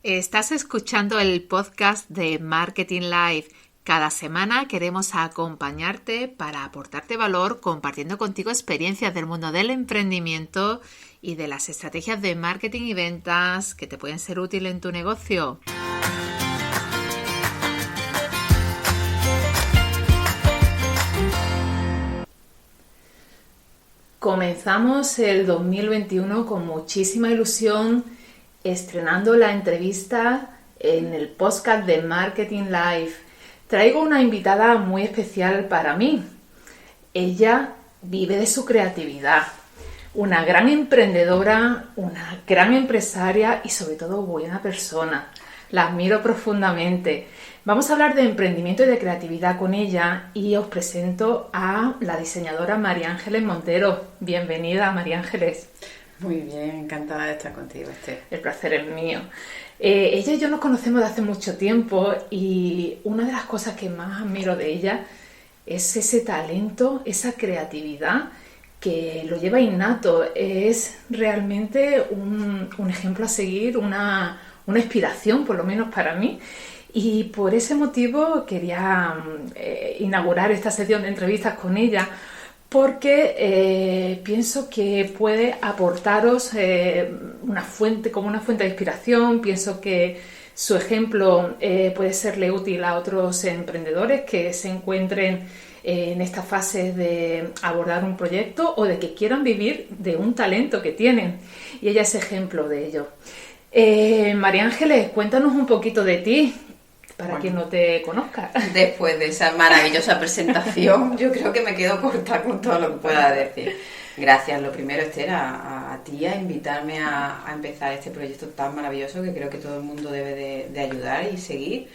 Estás escuchando el podcast de Marketing Live. Cada semana queremos acompañarte para aportarte valor compartiendo contigo experiencias del mundo del emprendimiento y de las estrategias de marketing y ventas que te pueden ser útiles en tu negocio. Comenzamos el 2021 con muchísima ilusión, estrenando la entrevista en el podcast de Marketing Live. Traigo una invitada muy especial para mí. Ella vive de su creatividad, una gran emprendedora, una gran empresaria y sobre todo buena persona. La admiro profundamente. Vamos a hablar de emprendimiento y de creatividad con ella y os presento a la diseñadora María Ángeles Montero. Bienvenida, María Ángeles. Muy bien, encantada de estar contigo, Esther. El placer es mío. Ella y yo nos conocemos de hace mucho tiempo y una de las cosas que más admiro de ella es ese talento, esa creatividad que lo lleva innato. Es realmente un ejemplo a seguir, una inspiración, por lo menos para mí. Y por ese motivo quería inaugurar esta sección de entrevistas con ella, porque pienso que puede aportaros una fuente de inspiración. Pienso que su ejemplo puede serle útil a otros emprendedores que se encuentren en esta fase de abordar un proyecto o de que quieran vivir de un talento que tienen. Y ella es ejemplo de ello. María Ángeles, cuéntanos un poquito de ti, para quien no te conozca. Después de esa maravillosa presentación, yo creo que me quedo corta con todo lo que pueda decir. Gracias, lo primero, Esther, a ti, a invitarme a empezar este proyecto tan maravilloso que creo que todo el mundo debe de ayudar y seguir.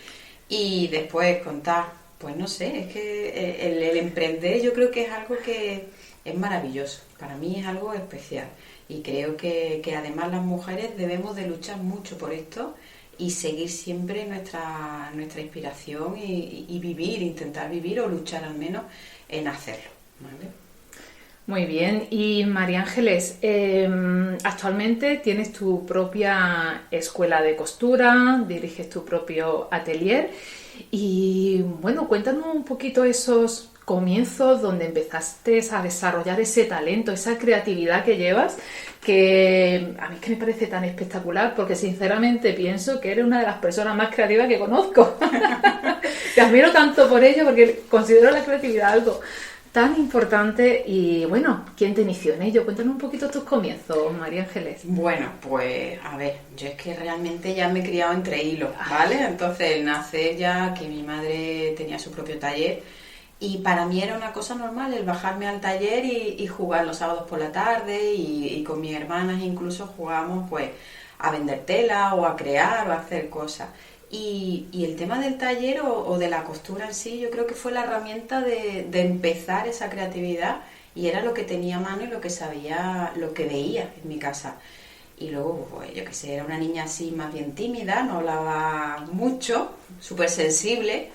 Y después contar, pues no sé, es que el emprender yo creo que es algo que es maravilloso. Para mí es algo especial. Y creo que además las mujeres debemos de luchar mucho por esto y seguir siempre nuestra inspiración y vivir, intentar vivir o luchar al menos en hacerlo, ¿vale? Muy bien. Y María Ángeles, actualmente tienes tu propia escuela de costura, diriges tu propio atelier y bueno, cuéntanos un poquito esos comienzos donde empezaste a desarrollar ese talento, esa creatividad que llevas, que a mí es que me parece tan espectacular porque sinceramente pienso que eres una de las personas más creativas que conozco. Te admiro tanto por ello porque considero la creatividad algo tan importante y bueno, ¿quién te inició en ello? Cuéntanos un poquito tus comienzos, María Ángeles. Bueno, pues a ver, yo es que realmente ya me he criado entre hilos, ¿vale? Entonces el nacer ya que mi madre tenía su propio taller y para mí era una cosa normal el bajarme al taller y jugar los sábados por la tarde y con mis hermanas incluso jugábamos pues a vender tela o a crear o a hacer cosas. Y el tema del taller o de la costura en sí, yo creo que fue la herramienta de empezar esa creatividad y era lo que tenía a mano y lo que sabía, lo que veía en mi casa. Y luego, pues, yo qué sé, era una niña así más bien tímida, no hablaba mucho, súper sensible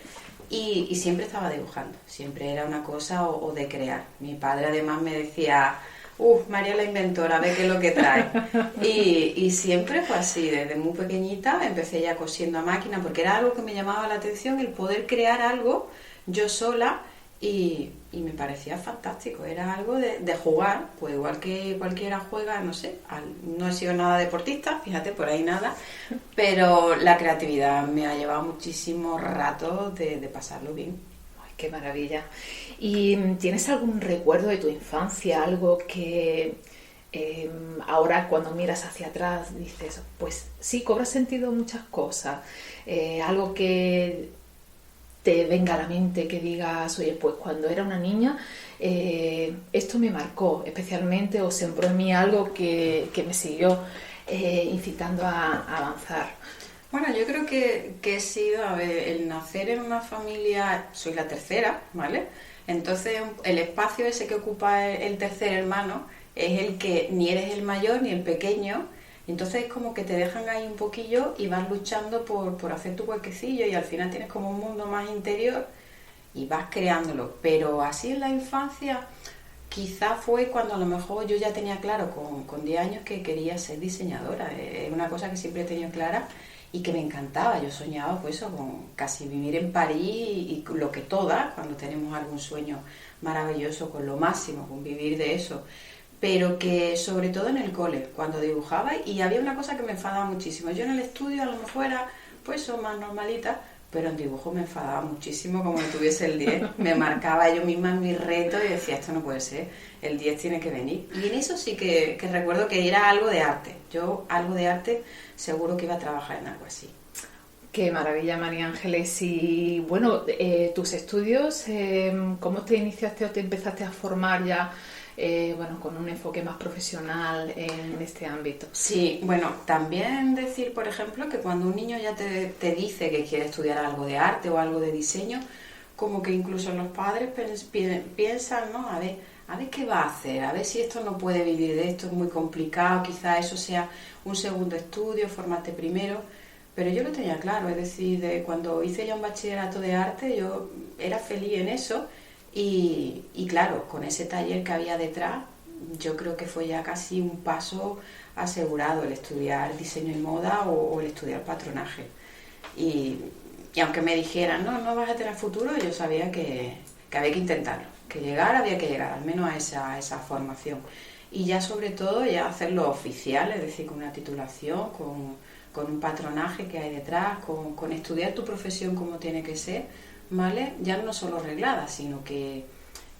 y siempre estaba dibujando, siempre era una cosa o de crear. Mi padre además me decía, María la inventora, a ver qué es lo que trae. Y siempre fue así, desde muy pequeñita empecé ya cosiendo a máquina porque era algo que me llamaba la atención, el poder crear algo yo sola y me parecía fantástico, era algo de jugar, pues igual que cualquiera juega, no sé, no he sido nada deportista, fíjate, por ahí nada, pero la creatividad me ha llevado muchísimo rato de pasarlo bien. Ay, qué maravilla. ¿Y tienes algún recuerdo de tu infancia, algo que ahora cuando miras hacia atrás dices, pues sí, cobra sentido muchas cosas, algo que te venga a la mente, que digas, oye, pues cuando era una niña esto me marcó especialmente o sembró en mí algo que me siguió incitando a avanzar? Bueno, yo creo que he sido, a ver, el nacer en una familia, soy la tercera, ¿vale? Entonces el espacio ese que ocupa el tercer hermano es el que ni eres el mayor ni el pequeño, entonces es como que te dejan ahí un poquillo y vas luchando por hacer tu huequecillo y al final tienes como un mundo más interior y vas creándolo. Pero así en la infancia quizá fue cuando a lo mejor yo ya tenía claro con 10 años que quería ser diseñadora, es una cosa que siempre he tenido clara y que me encantaba. Yo soñaba pues eso, con casi vivir en París y lo que todas, cuando tenemos algún sueño maravilloso, con lo máximo, con vivir de eso. Pero que sobre todo en el cole, cuando dibujaba, y había una cosa que me enfadaba muchísimo. Yo en el estudio a lo mejor era pues eso, más normalita, pero en dibujo me enfadaba muchísimo como que tuviese el 10. Me marcaba yo misma en mi reto y decía, esto no puede ser, el 10 tiene que venir. Y en eso sí que recuerdo que era algo de arte. Yo algo de arte seguro que iba a trabajar en algo así. Qué maravilla, María Ángeles. Y bueno, tus estudios, ¿cómo te iniciaste o te empezaste a formar ya, bueno, con un enfoque más profesional en este ámbito? Sí, bueno, también decir, por ejemplo, que cuando un niño ya te dice que quiere estudiar algo de arte o algo de diseño, como que incluso los padres piensan, ¿no? A ver qué va a hacer, a ver si esto no puede vivir de esto, es muy complicado, quizá eso sea un segundo estudio, formarte primero. Pero yo lo tenía claro, es decir, cuando hice ya un bachillerato de arte, yo era feliz en eso y claro, con ese taller que había detrás, yo creo que fue ya casi un paso asegurado el estudiar diseño y moda o el estudiar patronaje. Y aunque me dijeran, no vas a tener futuro, yo sabía que había que intentarlo, que había que llegar al menos a esa formación. Y ya sobre todo ya hacerlo oficial, es decir, con una titulación, con un patronaje que hay detrás, con estudiar tu profesión como tiene que ser, ¿vale? Ya no solo reglada, sino que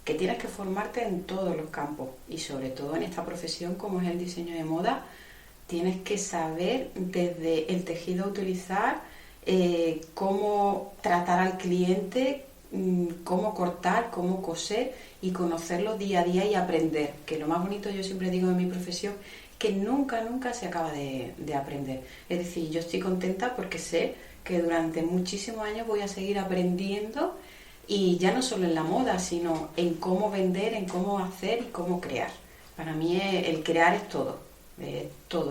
tienes que formarte en todos los campos y sobre todo en esta profesión como es el diseño de moda, tienes que saber desde el tejido a utilizar, cómo tratar al cliente, cómo cortar, cómo coser y conocerlo día a día y aprender, que lo más bonito yo siempre digo de mi profesión que nunca se acaba de aprender. Es decir, yo estoy contenta porque sé que durante muchísimos años voy a seguir aprendiendo y ya no solo en la moda, sino en cómo vender, en cómo hacer y cómo crear. Para mí el crear es todo,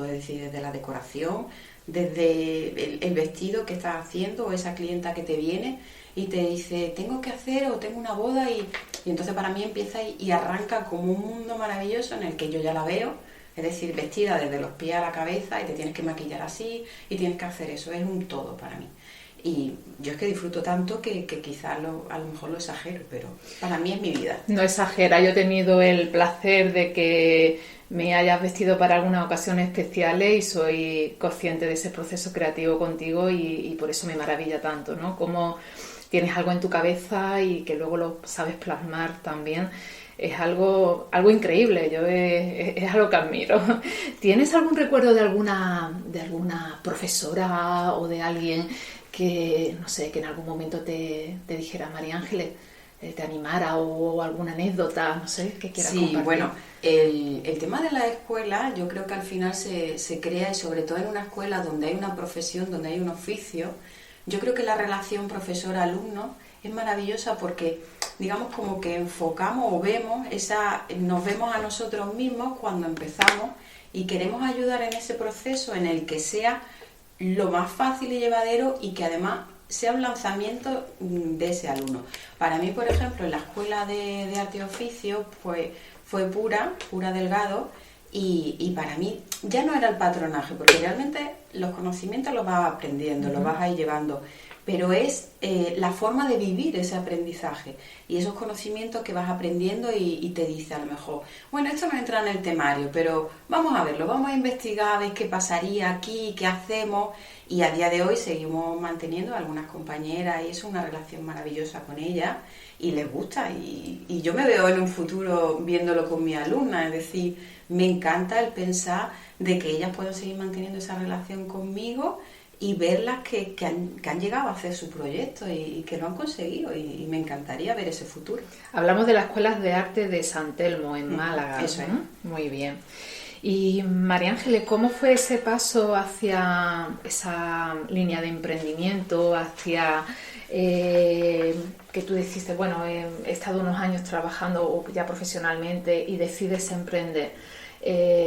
es decir, desde la decoración, desde el vestido que estás haciendo o esa clienta que te viene y te dice, tengo que hacer o tengo una boda y entonces para mí empieza y arranca como un mundo maravilloso en el que yo ya la veo. Es decir, vestida desde los pies a la cabeza y te tienes que maquillar así y tienes que hacer eso. Es un todo para mí. Y yo es que disfruto tanto que quizás a lo mejor lo exagero, pero para mí es mi vida. No exagera, yo he tenido el placer de que me hayas vestido para algunas ocasiones especiales y soy consciente de ese proceso creativo contigo y por eso me maravilla tanto, ¿no? Como tienes algo en tu cabeza y que luego lo sabes plasmar también. Es algo increíble, es algo que admiro. ¿Tienes algún recuerdo de alguna profesora o de alguien que, no sé, que en algún momento te dijera, María Ángeles, te animara o alguna anécdota, no sé, que quieras compartir? Sí, bueno, el tema de la escuela yo creo que al final se crea y sobre todo en una escuela donde hay una profesión, donde hay un oficio, yo creo que la relación profesor-alumno es maravillosa porque digamos como que enfocamos o nos vemos a nosotros mismos cuando empezamos y queremos ayudar en ese proceso en el que sea lo más fácil y llevadero y que además sea un lanzamiento de ese alumno. Para mí, por ejemplo, en la escuela de arte y oficio pues, fue pura Delgado y para mí ya no era el patronaje porque realmente los conocimientos los vas aprendiendo, los vas a ir llevando, pero es la forma de vivir ese aprendizaje y esos conocimientos que vas aprendiendo y te dice a lo mejor, bueno, esto no entra en el temario, pero vamos a verlo, vamos a investigar, a ver qué pasaría aquí, qué hacemos, y a día de hoy seguimos manteniendo algunas compañeras y es una relación maravillosa con ellas y les gusta y yo me veo en un futuro viéndolo con mi alumna, es decir, me encanta el pensar de que ellas puedan seguir manteniendo esa relación conmigo y verlas que han llegado a hacer su proyecto y que lo han conseguido y me encantaría ver ese futuro. Hablamos de las escuelas de arte de San Telmo en Málaga. Eso es. ¿No? Muy bien. Y María Ángeles, ¿cómo fue ese paso hacia esa línea de emprendimiento, hacia que tú dijiste, bueno, he estado unos años trabajando ya profesionalmente y decides emprender?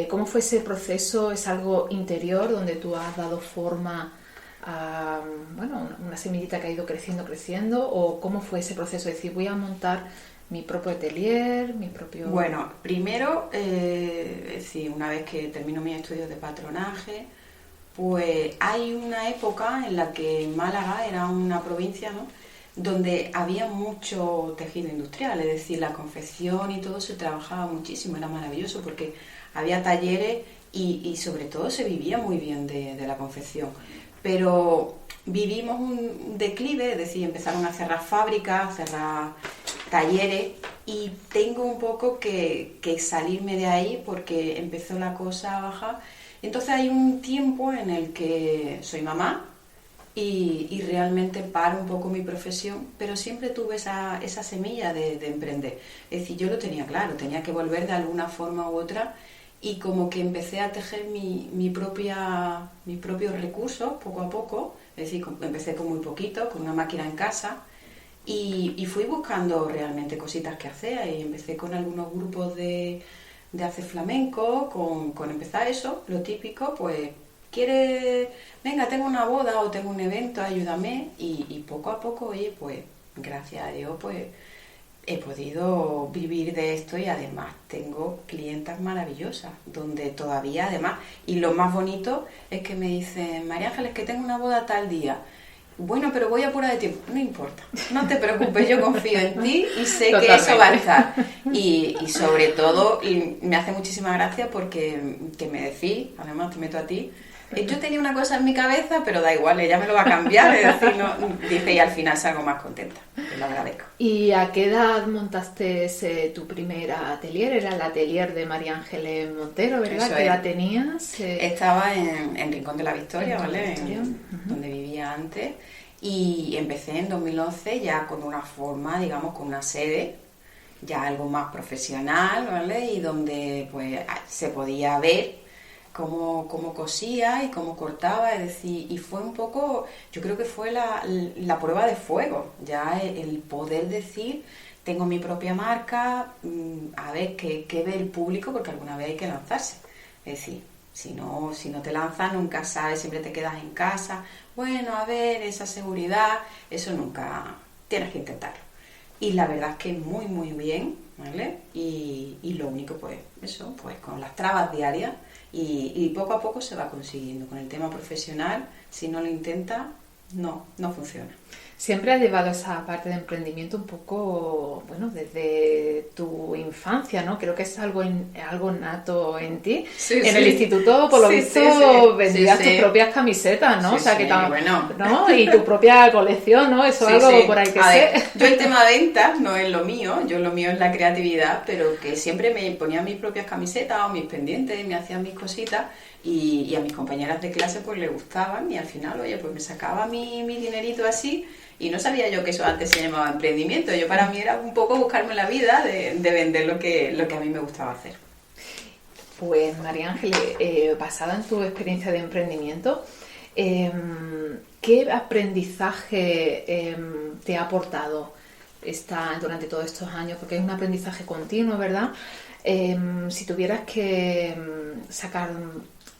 ¿Cómo fue ese proceso? ¿Es algo interior donde tú has dado forma a una semillita que ha ido creciendo? ¿O cómo fue ese proceso de decir, voy a montar mi propio atelier, mi propio...? Bueno, primero, una vez que termino mis estudios de patronaje, Pues hay una época en la que Málaga era una provincia, ¿no?, donde había mucho tejido industrial, es decir, la confección y todo se trabajaba muchísimo, era maravilloso porque había talleres y sobre todo se vivía muy bien de la confección. Pero vivimos un declive, es decir, empezaron a cerrar fábricas, a cerrar talleres y tengo un poco que salirme de ahí porque empezó la cosa a bajar. Entonces hay un tiempo en el que soy mamá y realmente paro un poco mi profesión, pero siempre tuve esa semilla de emprender. Es decir, yo lo tenía claro, tenía que volver de alguna forma u otra y como que empecé a tejer mis propios recursos poco a poco. Es decir, empecé con muy poquito, con una máquina en casa y fui buscando realmente cositas que hacer y empecé con algunos grupos de hacer flamenco, con empezar eso, lo típico, pues venga, tengo una boda o tengo un evento, ayúdame y poco a poco, oye, pues gracias a Dios, pues he podido vivir de esto y además tengo clientas maravillosas, donde todavía además, y lo más bonito es que me dicen, María Ángeles, que tengo una boda tal día. Bueno, pero voy apurada de tiempo. No importa, no te preocupes, yo confío en ti y sé que eso va a estar. Y sobre todo, y me hace muchísima gracia porque que me decís, además te meto a ti, yo tenía una cosa en mi cabeza, pero da igual, ella me lo va a cambiar, es decir, no, dice, y al final salgo más contenta, te lo agradezco. ¿Y a qué edad montaste tu primer atelier? Era el atelier de María Ángeles Montero, ¿verdad? Eso ¿Qué es. edad tenías? Estaba en Rincón de la Victoria, Rincón de la ¿vale? Victoria. Donde vivía antes, y empecé en 2011 ya con una forma, digamos, con una sede, ya algo más profesional, ¿vale? Y donde pues se podía ver cómo cosía y cómo cortaba, es decir, y fue un poco, yo creo que fue la prueba de fuego, ya el poder decir, tengo mi propia marca, a ver qué ve el público, porque alguna vez hay que lanzarse, es decir, si no te lanzas nunca sabes, siempre te quedas en casa, bueno, a ver, esa seguridad, eso nunca, tienes que intentarlo. Y la verdad es que muy muy bien, ¿vale? Y lo único pues, eso, pues con las trabas diarias, y poco a poco se va consiguiendo. Con el tema profesional, si no lo intenta, no funciona. Siempre has llevado esa parte de emprendimiento un poco, bueno, desde tu infancia, ¿no? Creo que es algo nato en ti. Sí, en el instituto, por lo visto, vendías tus propias camisetas, ¿no? Sí, o sea, que bueno. ¿no? Y tu propia colección, ¿no? Eso es algo por ahí que sé. Yo el tema de ventas no es lo mío es la creatividad, pero que siempre me ponía mis propias camisetas o mis pendientes, me hacían mis cositas y a mis compañeras de clase pues les gustaban y al final, oye, pues me sacaba mi dinerito así. Y no sabía yo que eso antes se llamaba emprendimiento. Yo para mí era un poco buscarme la vida de vender lo que a mí me gustaba hacer. Pues María Ángeles, basada en tu experiencia de emprendimiento, ¿qué aprendizaje te ha aportado durante todos estos años? Porque es un aprendizaje continuo, ¿verdad? Si tuvieras que sacar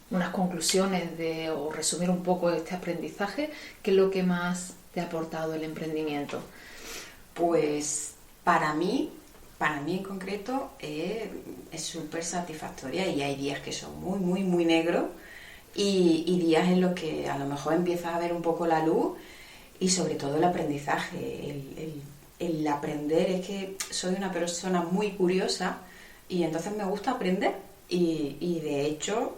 unas conclusiones o resumir un poco este aprendizaje, ¿qué es lo que más te ha aportado el emprendimiento? Pues para mí en concreto es súper satisfactoria y hay días que son muy, muy, muy negros y días en los que a lo mejor empiezas a ver un poco la luz y sobre todo el aprendizaje, el aprender. Es que soy una persona muy curiosa y entonces me gusta aprender y de hecho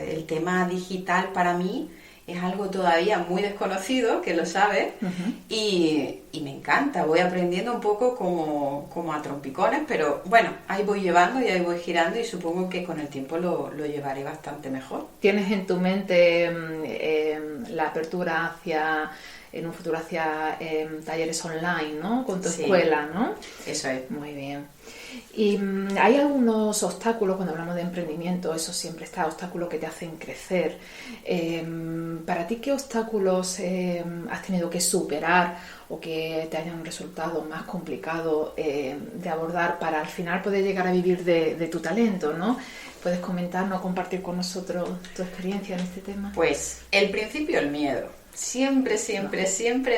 el tema digital para mí es algo todavía muy desconocido, que lo sabes, y me encanta. Voy aprendiendo un poco como a trompicones, pero bueno, ahí voy llevando y ahí voy girando y supongo que con el tiempo lo llevaré bastante mejor. ¿Tienes en tu mente la apertura en un futuro hacia talleres online, ¿no? Con tu escuela, ¿no? Eso es. Muy bien. Y hay algunos obstáculos cuando hablamos de emprendimiento, eso siempre está, obstáculos que te hacen crecer. Para ti, ¿qué obstáculos has tenido que superar o que te hayan resultado más complicado de abordar para al final poder llegar a vivir de tu talento, ¿no? ¿Puedes comentarnos, compartir con nosotros tu experiencia en este tema? Pues el principio, el miedo. Siempre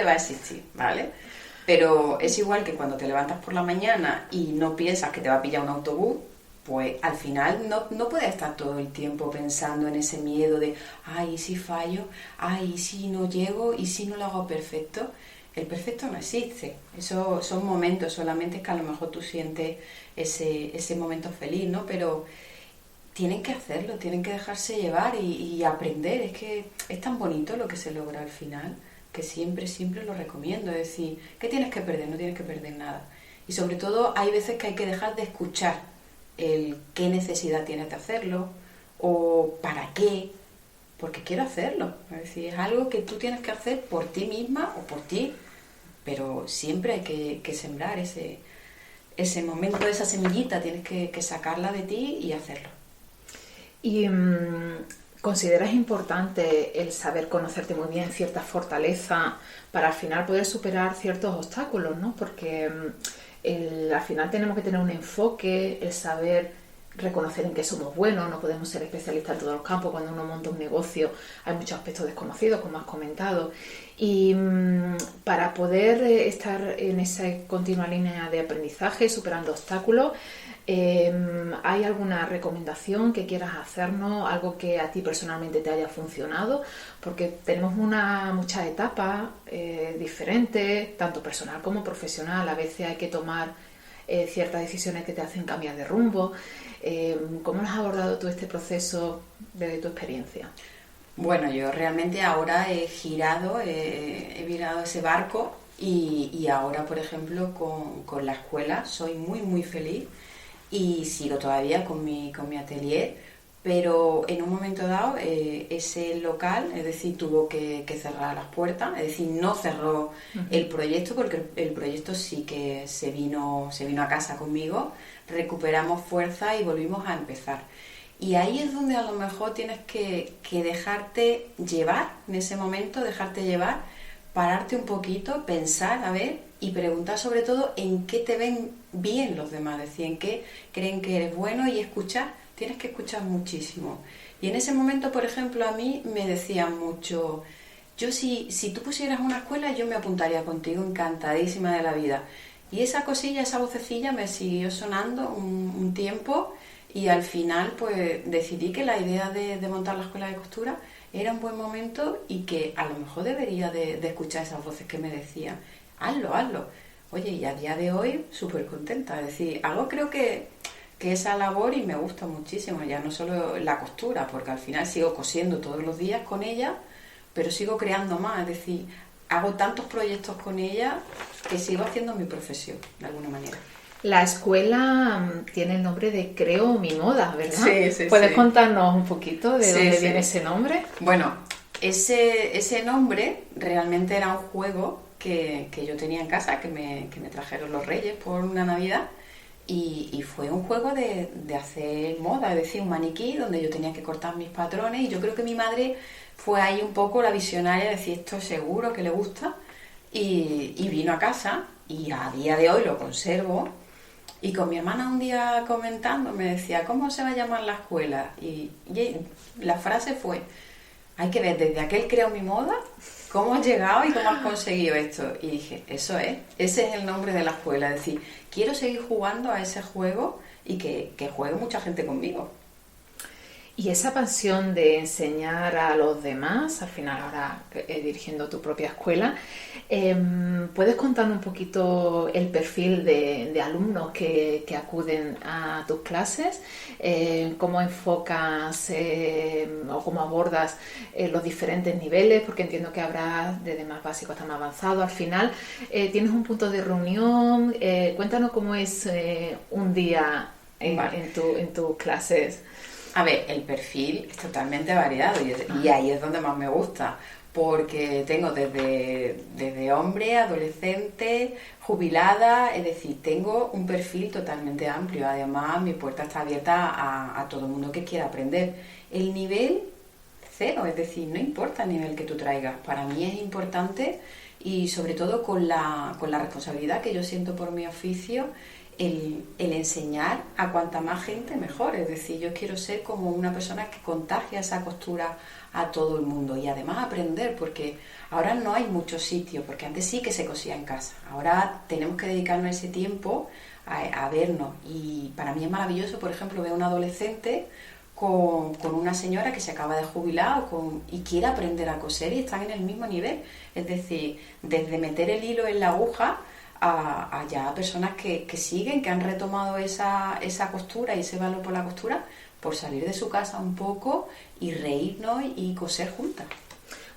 va a existir, ¿vale? Pero es igual que cuando te levantas por la mañana y no piensas que te va a pillar un autobús, pues al final no puedes estar todo el tiempo pensando en ese miedo de, ay, ¿y si fallo? Ay, ¿y si no llego? ¿Y si no lo hago perfecto? El perfecto no existe. Eso son momentos, solamente es que a lo mejor tú sientes ese momento feliz, ¿no? Pero tienen que hacerlo, tienen que dejarse llevar y aprender. Es que es tan bonito lo que se logra al final, que siempre lo recomiendo. Es decir, ¿qué tienes que perder? No tienes que perder nada. Y sobre todo hay veces que hay que dejar de escuchar el qué necesidad tienes de hacerlo o para qué, porque quiero hacerlo. Es decir, es algo que tú tienes que hacer por ti misma o por ti, pero siempre hay que sembrar ese momento, esa semillita, tienes que sacarla de ti y hacerlo. ¿Y consideras importante el saber conocerte muy bien, cierta fortaleza, para al final poder superar ciertos obstáculos, ¿no? Porque al final tenemos que tener un enfoque, el saber reconocer en qué somos buenos, no podemos ser especialistas en todos los campos. Cuando uno monta un negocio hay muchos aspectos desconocidos, como has comentado, y para poder estar en esa continua línea de aprendizaje, superando obstáculos, ¿hay alguna recomendación que quieras hacernos, algo que a ti personalmente te haya funcionado? Porque tenemos muchas etapas diferentes, tanto personal como profesional. A veces hay que tomar ciertas decisiones que te hacen cambiar de rumbo. ¿Cómo has abordado tú este proceso desde tu experiencia? Bueno, yo realmente ahora he virado ese barco y ahora, por ejemplo, con la escuela soy muy feliz y sigo todavía con mi atelier, pero en un momento dado ese local, es decir, tuvo que cerrar las puertas, es decir, no cerró el proyecto, porque el proyecto sí que se vino a casa conmigo, recuperamos fuerza y volvimos a empezar. Y ahí es donde a lo mejor tienes que dejarte llevar, en ese momento, dejarte llevar, pararte un poquito, pensar, a ver, y preguntar sobre todo en qué te ven bien los demás, es decir, en qué creen que eres bueno, y escuchar, tienes que escuchar muchísimo. Y en ese momento, por ejemplo, a mí me decían mucho, yo si tú pusieras una escuela, yo me apuntaría contigo, encantadísima de la vida. Y esa cosilla, esa vocecilla me siguió sonando un tiempo, y al final pues decidí que la idea de montar la escuela de costura era un buen momento y que a lo mejor debería de escuchar esas voces que me decían, hazlo. Oye, y a día de hoy súper contenta, es decir, hago creo que esa labor y me gusta muchísimo, ya no solo la costura, porque al final sigo cosiendo todos los días con ella, pero sigo creando más, es decir, hago tantos proyectos con ella que sigo haciendo mi profesión, de alguna manera. La escuela tiene el nombre de Creo mi moda, ¿verdad? Sí. ¿Puedes contarnos un poquito de dónde viene ese nombre? Bueno, ese nombre realmente era un juego que yo tenía en casa, que me trajeron los Reyes por una Navidad, y fue un juego de hacer moda, es decir, un maniquí donde yo tenía que cortar mis patrones, y yo creo que mi madre fue ahí un poco la visionaria de decir, esto seguro que le gusta, y vino a casa, y a día de hoy lo conservo. Y con mi hermana un día comentando me decía, ¿cómo se va a llamar la escuela? Y la frase fue, hay que ver desde aquel Creo mi moda, cómo has llegado y cómo has conseguido esto. Y dije, ese es el nombre de la escuela. Es decir, quiero seguir jugando a ese juego y que juegue mucha gente conmigo. Y esa pasión de enseñar a los demás, al final ahora dirigiendo tu propia escuela, ¿puedes contarnos un poquito el perfil de alumnos que acuden a tus clases? ¿Cómo enfocas o cómo abordas los diferentes niveles? Porque entiendo que habrá desde más básico hasta más avanzado. Al final, ¿tienes un punto de reunión? Cuéntanos cómo es un día en tus clases. A ver, el perfil es totalmente variado y ahí es donde más me gusta, porque tengo desde hombre, adolescente, jubilada, es decir, tengo un perfil totalmente amplio. Además, mi puerta está abierta a todo el mundo que quiera aprender. El nivel, cero, es decir, no importa el nivel que tú traigas. Para mí es importante, y sobre todo con la responsabilidad que yo siento por mi oficio, el enseñar a cuanta más gente mejor. Es decir, yo quiero ser como una persona que contagia esa costura a todo el mundo y además aprender, porque ahora no hay muchos sitios, porque antes sí que se cosía en casa. Ahora tenemos que dedicarnos ese tiempo a vernos, y para mí es maravilloso, por ejemplo, ver a un adolescente con una señora que se acaba de jubilar y quiere aprender a coser y están en el mismo nivel. Es decir, desde meter el hilo en la aguja a ya personas que siguen, que han retomado esa costura y ese valor por la costura, por salir de su casa un poco y reírnos y coser juntas.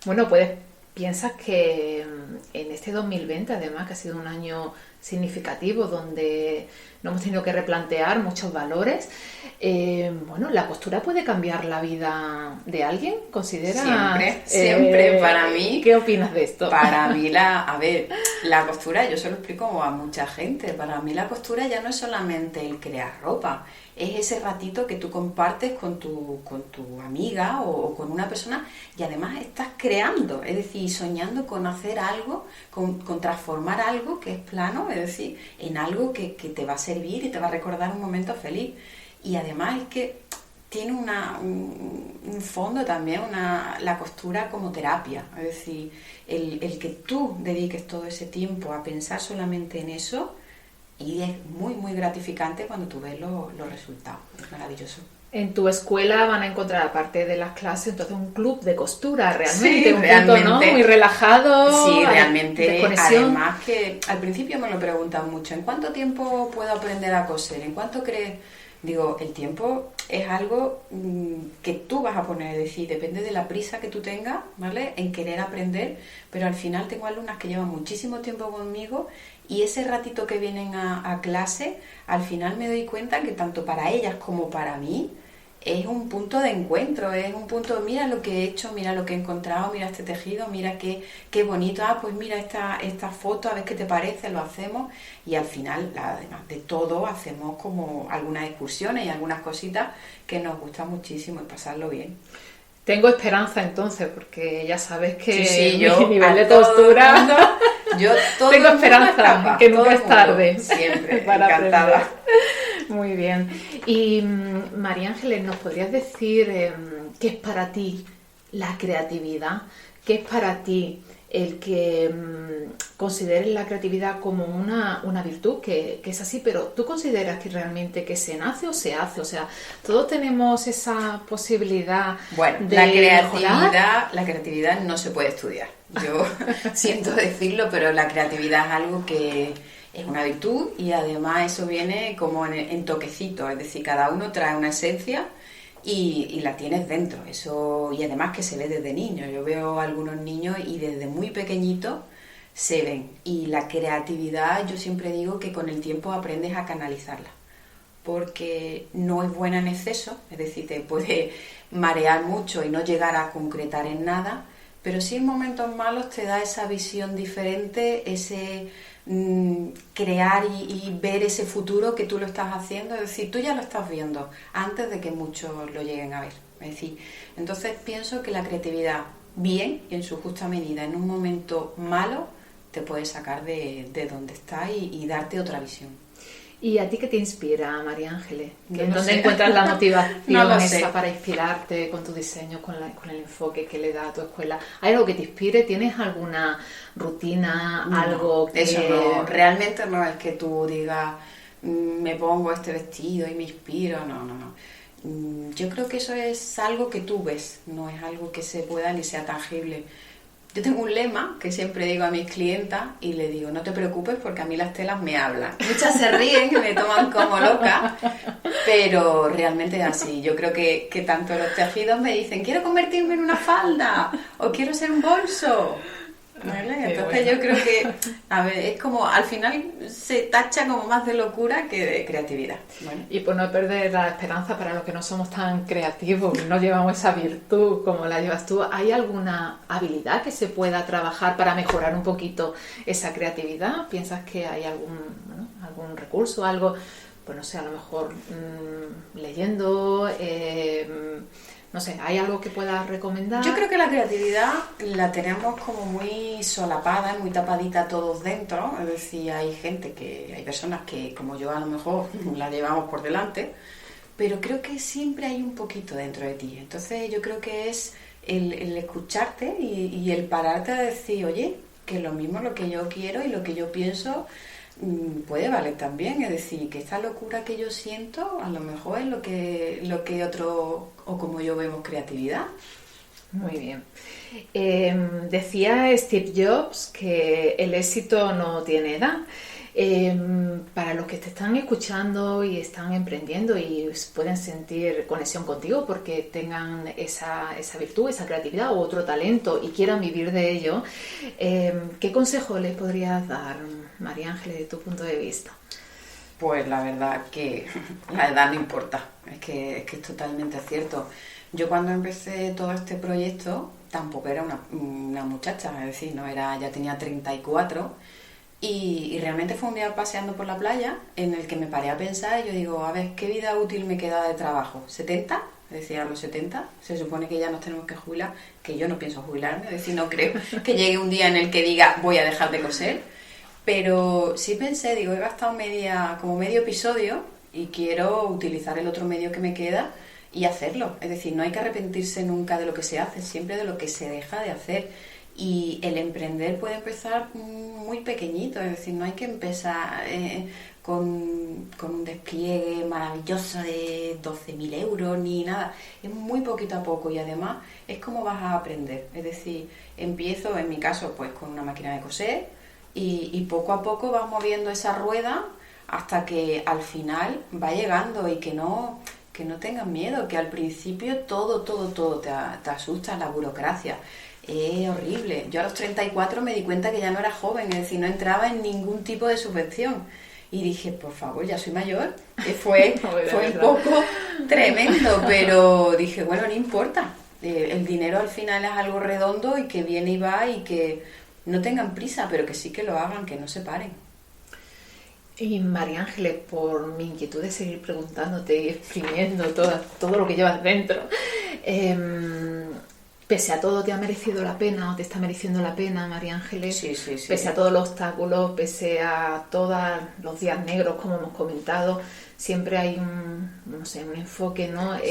Bueno, pues piensas que en este 2020, además, que ha sido un año significativo donde nos hemos tenido que replantear muchos valores, bueno, ¿la costura puede cambiar la vida de alguien? ¿Considera? Siempre, para mí. ¿Qué opinas de esto? Para mí, la costura, yo se lo explico a mucha gente, para mí la costura ya no es solamente el crear ropa, es ese ratito que tú compartes con tu amiga o con una persona, y además estás creando, es decir, soñando con hacer algo, con transformar algo que es plano, es decir, en algo que te va a servir y te va a recordar un momento feliz. Y además es que tiene un fondo también, la costura como terapia, es decir, el que tú dediques todo ese tiempo a pensar solamente en eso, y es muy muy gratificante cuando tú ves los resultados, es maravilloso. En tu escuela van a encontrar, aparte de las clases, entonces un club de costura, realmente, sí, un realmente, punto, ¿no? Muy relajado. Sí, realmente. Desconexión. Además que al principio me lo preguntan mucho, ¿en cuánto tiempo puedo aprender a coser? ¿En cuánto crees? Digo, el tiempo es algo que tú vas a poner, es decir, depende de la prisa que tú tengas, ¿vale?, en querer aprender, pero al final tengo alumnas que llevan muchísimo tiempo conmigo, y ese ratito que vienen a clase, al final me doy cuenta que tanto para ellas como para mí es un punto de encuentro, es un punto, mira lo que he hecho, mira lo que he encontrado, mira este tejido, mira qué bonito, pues mira esta foto, a ver qué te parece, lo hacemos, y al final, además de todo, hacemos como algunas excursiones y algunas cositas que nos gusta muchísimo y pasarlo bien. Tengo esperanza entonces, porque ya sabes que sí, mi yo nivel de costura... Tengo esperanza, que nunca es tarde. Siempre, para encantada. Aprender. Muy bien. Y María Ángeles, ¿nos podrías decir qué es para ti la creatividad? ¿Qué es para ti el que consideres la creatividad como una virtud, que es así, pero tú consideras que realmente que se nace o se hace? O sea, todos tenemos esa posibilidad de la creatividad no se puede estudiar. Yo siento decirlo, pero la creatividad es algo que es una virtud, y además eso viene como en toquecitos, es decir, cada uno trae una esencia y la tienes dentro, eso, y además que se ve desde niño. Yo veo a algunos niños y desde muy pequeñitos se ven, y la creatividad, yo siempre digo que con el tiempo aprendes a canalizarla, porque no es buena en exceso, es decir, te puede marear mucho y no llegar a concretar en nada, pero sí en momentos malos te da esa visión diferente, ese crear y ver ese futuro que tú lo estás haciendo, es decir, tú ya lo estás viendo antes de que muchos lo lleguen a ver. Es decir, entonces pienso que la creatividad, bien y en su justa medida, en un momento malo, te puede sacar de donde estás y darte otra visión. ¿Y a ti qué te inspira, María Ángeles? ¿Dónde encuentras la motivación esa para inspirarte con tu diseño, con el enfoque que le da a tu escuela? ¿Hay algo que te inspire? ¿Tienes alguna rutina, algo que...? Eso no, realmente no es que tú digas, me pongo este vestido y me inspiro, no. Yo creo que eso es algo que tú ves, no es algo que se pueda ni sea tangible. Yo tengo un lema que siempre digo a mis clientas y le digo, no te preocupes porque a mí las telas me hablan. Muchas se ríen y me toman como loca, pero realmente es así. Yo creo que tanto los tejidos me dicen, quiero convertirme en una falda o quiero ser un bolso. ¿Vale? Entonces yo creo que, a ver, es como, al final se tacha como más de locura que de creatividad. Bueno. Y por no perder la esperanza para los que no somos tan creativos, no llevamos esa virtud como la llevas tú, ¿hay alguna habilidad que se pueda trabajar para mejorar un poquito esa creatividad? ¿Piensas que hay algún recurso, algo, pues no sé, a lo mejor leyendo, No sé, ¿hay algo que puedas recomendar? Yo creo que la creatividad la tenemos como muy solapada, muy tapadita todos dentro. Es decir, hay personas que, como yo a lo mejor, la llevamos por delante, pero creo que siempre hay un poquito dentro de ti. Entonces yo creo que es el escucharte y el pararte a decir, oye, que lo mismo lo que yo quiero y lo que yo pienso puede valer también. Es decir, que esta locura que yo siento a lo mejor es lo que otro o como yo vemos creatividad. Muy bien. Decía Steve Jobs que el éxito no tiene edad. Para los que te están escuchando y están emprendiendo y pueden sentir conexión contigo porque tengan esa virtud, esa creatividad o otro talento y quieran vivir de ello, ¿qué consejo les podrías dar, María Ángeles, de tu punto de vista? Pues la verdad que la edad no importa, es que es totalmente cierto. Yo cuando empecé todo este proyecto tampoco era una muchacha, es decir, no era, ya tenía 34 y realmente fue un día paseando por la playa en el que me paré a pensar y yo digo, a ver, ¿qué vida útil me queda de trabajo? ¿70? Es decir, a los 70 se supone que ya nos tenemos que jubilar, que yo no pienso jubilarme, es decir, no creo que llegue un día en el que diga voy a dejar de coser, pero sí pensé, digo, he gastado como medio episodio y quiero utilizar el otro medio que me queda y hacerlo. Es decir, no hay que arrepentirse nunca de lo que se hace, siempre de lo que se deja de hacer. Y el emprender puede empezar muy pequeñito, es decir, no hay que empezar con un despliegue maravilloso de 12.000 euros ni nada. Es muy poquito a poco y además es como vas a aprender. Es decir, empiezo en mi caso pues con una máquina de coser y poco a poco vas moviendo esa rueda hasta que al final va llegando y que no tengas miedo, que al principio todo te asusta, la burocracia. Es horrible. Yo a los 34 me di cuenta que ya no era joven, es decir, no entraba en ningún tipo de subvención. Y dije, por favor, ya soy mayor. Fue un poco tremendo, pero dije, bueno, no importa. El dinero al final es algo redondo y que viene y va y que no tengan prisa, pero que sí que lo hagan, que no se paren. Y María Ángeles, por mi inquietud de seguir preguntándote y exprimiendo todo lo que llevas dentro, pese a todo, ¿te ha merecido la pena o te está mereciendo la pena, María Ángeles? Sí. Pese a todos los obstáculos, pese a todos los días negros, como hemos comentado, siempre hay un enfoque, ¿no? Sí,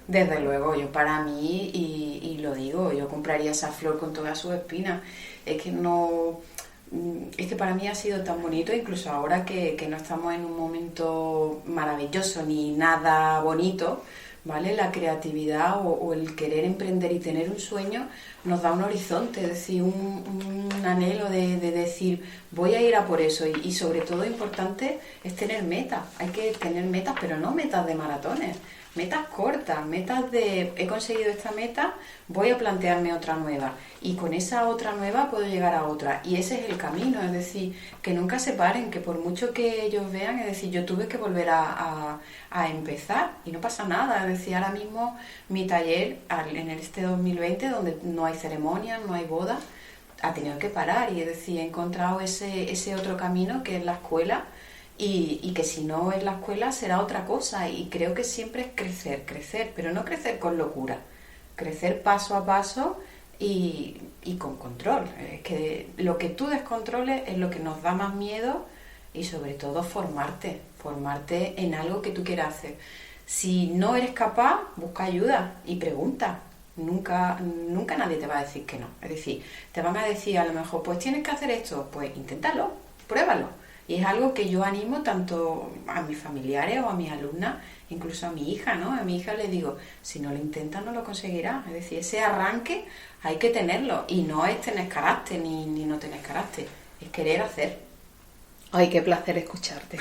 desde luego, yo para mí, y lo digo, yo compraría esa flor con todas sus espinas. Es que para mí ha sido tan bonito, incluso ahora que no estamos en un momento maravilloso ni nada bonito, ¿vale? La creatividad o el querer emprender y tener un sueño nos da un horizonte, es decir, un anhelo de decir voy a ir a por eso y sobre todo importante es tener metas. Hay que tener metas, pero no metas de maratones, metas cortas, metas de he conseguido esta meta, voy a plantearme otra nueva y con esa otra nueva puedo llegar a otra y ese es el camino, es decir, que nunca se paren, que por mucho que ellos vean, es decir, yo tuve que volver a empezar y no pasa nada, es decir, ahora mismo mi taller en este 2020 donde no hay ceremonias, no hay bodas, ha tenido que parar y es decir, he encontrado ese otro camino que es la escuela. Y que si no es la escuela será otra cosa y creo que siempre es crecer, pero no crecer con locura, crecer paso a paso y con control. Es que lo que tú descontroles es lo que nos da más miedo y sobre todo formarte en algo que tú quieras hacer. Si no eres capaz, busca ayuda y pregunta. Nunca nadie te va a decir que no. Es decir, te van a decir a lo mejor, pues tienes que hacer esto, pues inténtalo, pruébalo. Y es algo que yo animo tanto a mis familiares o a mis alumnas, incluso a mi hija, ¿no? A mi hija le digo, si no lo intentas no lo conseguirás. Es decir, ese arranque hay que tenerlo. Y no es tener carácter ni no tener carácter, es querer hacer. Ay, qué placer escucharte.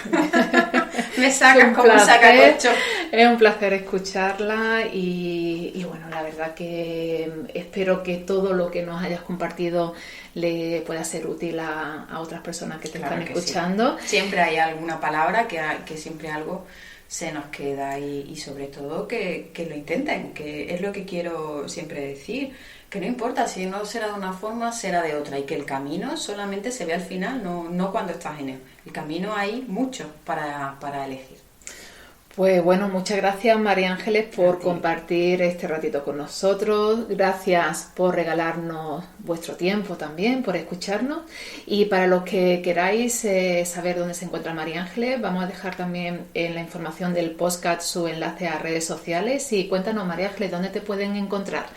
Me sacas como un sacacorcho. Es un placer escucharla y bueno, la verdad que espero que todo lo que nos hayas compartido le pueda ser útil a otras personas que te están escuchando. Sí. Siempre hay alguna palabra que siempre algo se nos queda y sobre todo que lo intenten, que es lo que quiero siempre decir, que no importa, si no será de una forma, será de otra y que el camino solamente se ve al final, no cuando estás en él. El camino hay mucho para elegir. Pues bueno, muchas gracias María Ángeles por compartir este ratito con nosotros, gracias por regalarnos vuestro tiempo también, por escucharnos, y para los que queráis saber dónde se encuentra María Ángeles, vamos a dejar también en la información del podcast su enlace a redes sociales. Y cuéntanos, María Ángeles, ¿dónde te pueden encontrar?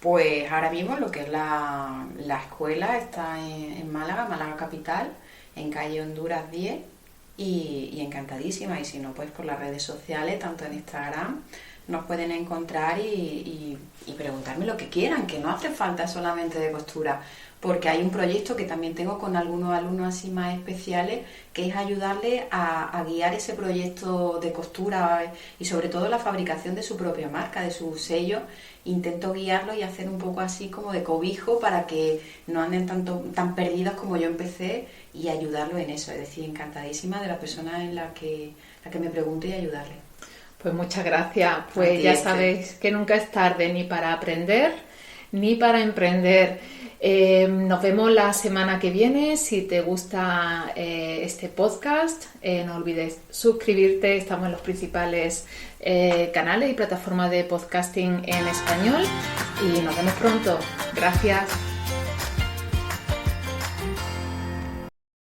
Pues ahora mismo lo que es la escuela está en Málaga, Málaga capital, en calle Honduras 10. Y encantadísima, y si no, pues por las redes sociales, tanto en Instagram, nos pueden encontrar y preguntarme lo que quieran, que no hace falta solamente de costura, porque hay un proyecto que también tengo con algunos alumnos así más especiales, que es ayudarles a guiar ese proyecto de costura y sobre todo la fabricación de su propia marca, de su sello. Intento guiarlos y hacer un poco así como de cobijo para que no anden tan perdidos como yo empecé, y ayudarlos en eso. Es decir, encantadísima de la persona en la que me pregunte y ayudarle. Pues muchas gracias. Pues ya sabéis que nunca es tarde ni para aprender ni para emprender. Nos vemos la semana que viene. Si te gusta este podcast, no olvides suscribirte. Estamos en los principales canales y plataformas de podcasting en español. Y nos vemos pronto. Gracias.